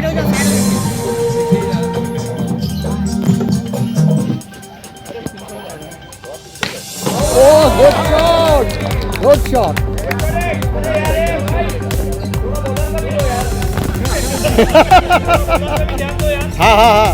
Oh, good shot! Good shot! हाँ हाँ हाँ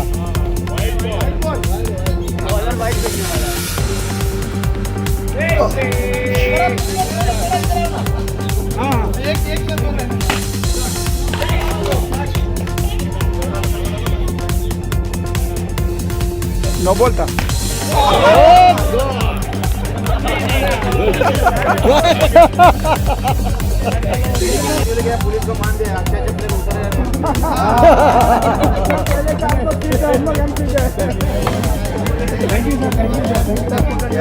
No vuelta. पुलिस को मान दे अच्छा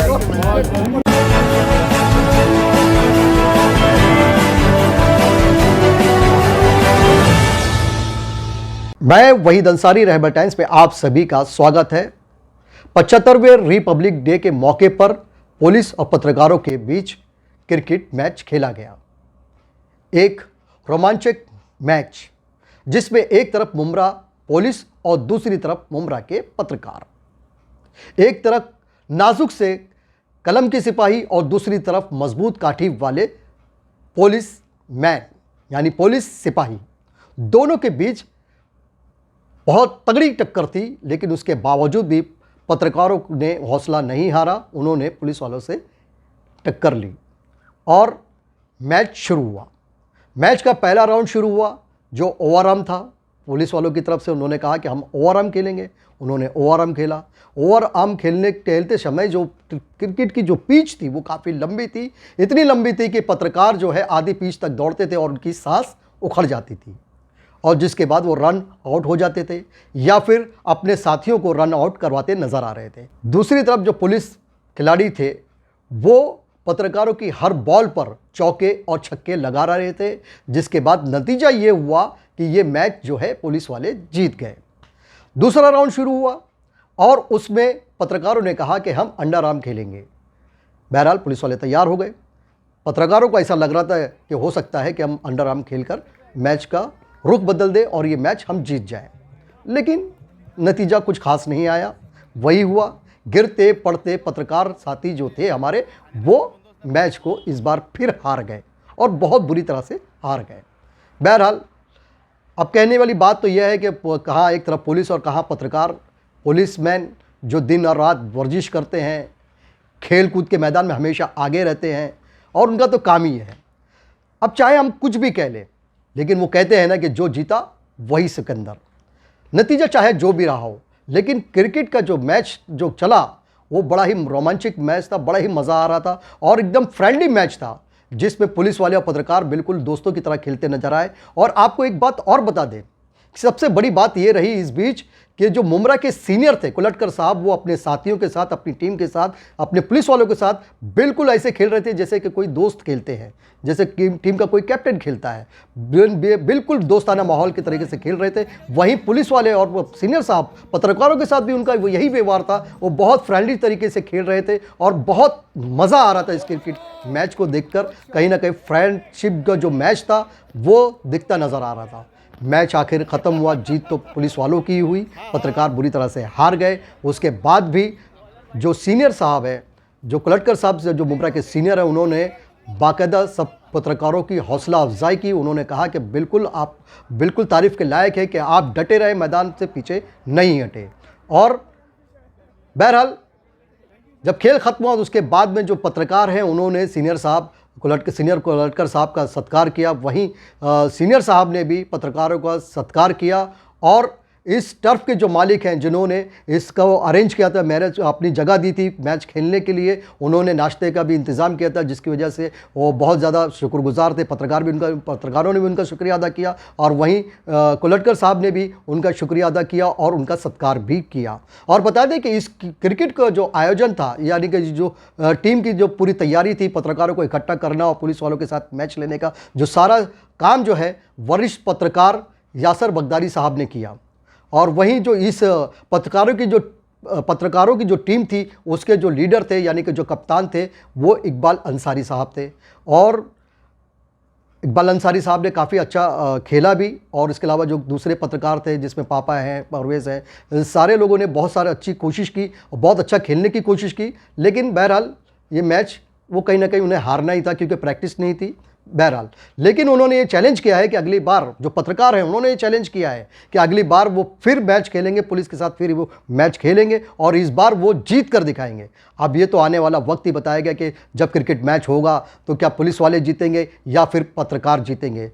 चप्पल मैं वहीद अंसारी रहबर टाइम्स पे आप सभी का स्वागत है। 75वें रिपब्लिक डे के मौके पर पुलिस और पत्रकारों के बीच क्रिकेट मैच खेला गया। एक रोमांचक मैच जिसमें एक तरफ मुमरा पुलिस और दूसरी तरफ मुमरा के पत्रकार। एक तरफ नाजुक से कलम के सिपाही और दूसरी तरफ मजबूत काठी वाले पुलिस मैन यानी पुलिस सिपाही। दोनों के बीच बहुत तगड़ी टक्कर थी, लेकिन उसके बावजूद भी पत्रकारों ने हौसला नहीं हारा। उन्होंने पुलिस वालों से टक्कर ली और मैच शुरू हुआ। मैच का पहला राउंड शुरू हुआ जो ओवरआर्म था। पुलिस वालों की तरफ से उन्होंने कहा कि हम ओवरआर्म खेलेंगे। उन्होंने ओवरआर्म खेला। ओवरआर्म खेलते समय जो क्रिकेट की जो पिच थी वो काफ़ी लंबी थी। इतनी लंबी थी कि पत्रकार जो है आधी पिच तक दौड़ते थे और उनकी सांस उखड़ जाती थी, और जिसके बाद वो रन आउट हो जाते थे या फिर अपने साथियों को रन आउट करवाते नजर आ रहे थे। दूसरी तरफ जो पुलिस खिलाड़ी थे वो पत्रकारों की हर बॉल पर चौके और छक्के लगा रहे थे, जिसके बाद नतीजा ये हुआ कि ये मैच जो है पुलिस वाले जीत गए। दूसरा राउंड शुरू हुआ और उसमें पत्रकारों ने कहा कि हम अंडर आर्म खेलेंगे। बहरहाल पुलिस वाले तैयार हो गए। पत्रकारों को ऐसा लग रहा था कि हो सकता है कि हम अंडर आर्म खेलकर मैच का रुख बदल दे और ये मैच हम जीत जाएं, लेकिन नतीजा कुछ खास नहीं आया। वही हुआ, गिरते पड़ते पत्रकार साथी जो थे हमारे वो मैच को इस बार फिर हार गए और बहुत बुरी तरह से हार गए। बहरहाल अब कहने वाली बात तो यह है कि कहाँ एक तरफ पुलिस और कहाँ पत्रकार। पुलिसमैन जो दिन और रात वर्जिश करते हैं, खेल कूद के मैदान में हमेशा आगे रहते हैं और उनका तो काम ही है। अब चाहे हम कुछ भी कह लें, लेकिन वो कहते हैं ना कि जो जीता वही सिकंदर। नतीजा चाहे जो भी रहा हो, लेकिन क्रिकेट का जो मैच जो चला वो बड़ा ही रोमांचक मैच था। बड़ा ही मज़ा आ रहा था और एकदम फ्रेंडली मैच था, जिसमें पुलिस वाले और पत्रकार बिल्कुल दोस्तों की तरह खेलते नजर आए। और आपको एक बात और बता दें, सबसे बड़ी बात ये रही इस बीच कि जो मुमरा के सीनियर थे कुलटकर साहब, वो अपने साथियों के साथ, अपनी टीम के साथ, अपने पुलिस वालों के साथ बिल्कुल ऐसे खेल रहे थे जैसे कि कोई दोस्त खेलते हैं, जैसे टीम का कोई कैप्टन खेलता है। बिल्कुल दोस्ताना माहौल के तरीके से खेल रहे थे। वहीं पुलिस वाले और सीनियर साहब पत्रकारों के साथ भी उनका यही व्यवहार था। वो बहुत फ्रेंडली तरीके से खेल रहे थे और बहुत मज़ा आ रहा था इस क्रिकेट मैच को देखकर। कहीं ना कहीं फ्रेंडशिप का जो मैच था वो दिखता नज़र आ रहा था। मैच आखिर ख़त्म हुआ। जीत तो पुलिस वालों की हुई, पत्रकार बुरी तरह से हार गए। उसके बाद भी जो सीनियर साहब है, जो कुलटकर साहब से जो मुमरा के सीनियर है, उन्होंने बाकायदा सब पत्रकारों की हौसला अफजाई की। उन्होंने कहा कि बिल्कुल आप बिल्कुल तारीफ़ के लायक है कि आप डटे रहे, मैदान से पीछे नहीं हटे। और बहरहाल जब खेल ख़त्म हुआ उसके बाद में जो पत्रकार हैं उन्होंने सीनियर कुलटकर साहब का सत्कार किया। वहीं सीनियर साहब ने भी पत्रकारों का सत्कार किया। और इस टर्फ के जो मालिक हैं जिन्होंने इसको अरेंज किया था, मैंने अपनी जगह दी थी मैच खेलने के लिए, उन्होंने नाश्ते का भी इंतज़ाम किया था, जिसकी वजह से वो बहुत ज़्यादा शुक्रगुजार थे। पत्रकारों ने भी उनका शुक्रिया अदा किया और वहीं कुलटकर साहब ने भी उनका शुक्रिया अदा किया और उनका सत्कार भी किया। और बता दें कि इस क्रिकेट का जो आयोजन था, यानी कि जो टीम की जो पूरी तैयारी थी पत्रकारों को इकट्ठा करना और पुलिस वालों के साथ मैच लेने का, जो सारा काम जो है वरिष्ठ पत्रकार यासर बगदारी साहब ने किया। और वहीं जो इस पत्रकारों की जो टीम थी उसके जो लीडर थे यानी कि जो कप्तान थे वो इकबाल अंसारी साहब थे। और इकबाल अंसारी साहब ने काफ़ी अच्छा खेला भी, और इसके अलावा जो दूसरे पत्रकार थे जिसमें पापा हैं, परवेज़ हैं, सारे लोगों ने बहुत सारी अच्छी कोशिश की और बहुत अच्छा खेलने की कोशिश की। लेकिन बहरहाल ये मैच वो कहीं ना कहीं उन्हें हारना ही था, क्योंकि प्रैक्टिस नहीं थी। बहरहाल लेकिन उन्होंने ये चैलेंज किया है कि अगली बार, जो पत्रकार हैं उन्होंने ये चैलेंज किया है कि अगली बार वो फिर मैच खेलेंगे, पुलिस के साथ फिर वो मैच खेलेंगे और इस बार वो जीत कर दिखाएंगे। अब ये तो आने वाला वक्त ही बताएगा कि जब क्रिकेट मैच होगा तो क्या पुलिस वाले जीतेंगे या फिर पत्रकार जीतेंगे,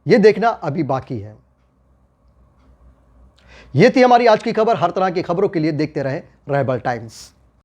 ये देखना अभी बाकी है। ये थी हमारी आज की खबर। हर तरह की खबरों के लिए देखते रहें रहबर टाइम्स।